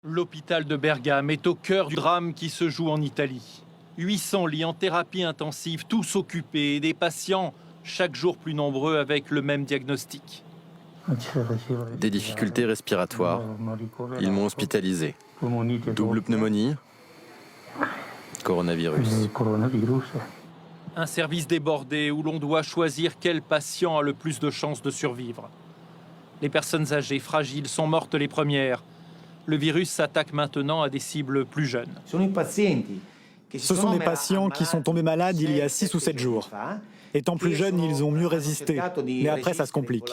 L'hôpital de Bergame est au cœur du drame qui se joue en Italie. 800 lits en thérapie intensive, tous occupés, et des patients chaque jour plus nombreux avec le même diagnostic. Des difficultés respiratoires. Ils m'ont hospitalisé. Double pneumonie, coronavirus. Un service débordé où l'on doit choisir quel patient a le plus de chances de survivre. Les personnes âgées, fragiles, sont mortes les premières. Le virus s'attaque maintenant à des cibles plus jeunes. Ce sont des patients qui sont tombés malades il y a 6 ou 7 jours. Étant plus jeunes, ils ont mieux résisté, mais après ça se complique.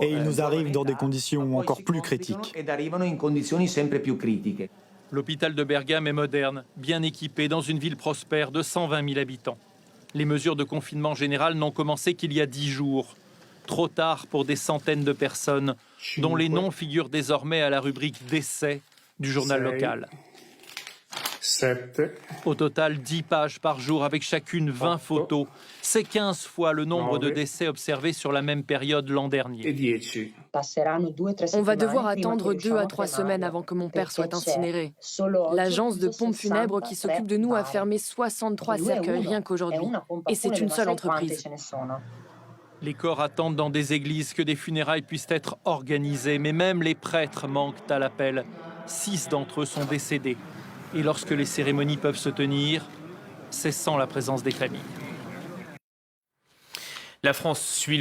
Et ils nous arrivent dans des conditions encore plus critiques. L'hôpital de Bergame est moderne, bien équipé, dans une ville prospère de 120 000 habitants. Les mesures de confinement général n'ont commencé qu'il y a 10 jours. Trop tard pour des centaines de personnes, dont les noms figurent désormais à la rubrique décès du journal local. Au total, 10 pages par jour avec chacune 20 photos. C'est 15 fois le nombre de décès observés sur la même période l'an dernier. On va devoir attendre 2 à 3 semaines avant que mon père soit incinéré. L'agence de pompes funèbres qui s'occupe de nous a fermé 63 cercueils rien qu'aujourd'hui. Et c'est une seule entreprise. Les corps attendent dans des églises que des funérailles puissent être organisées, mais même les prêtres manquent à l'appel. 6 d'entre eux sont décédés. Et lorsque les cérémonies peuvent se tenir, c'est sans la présence des familles. La France suit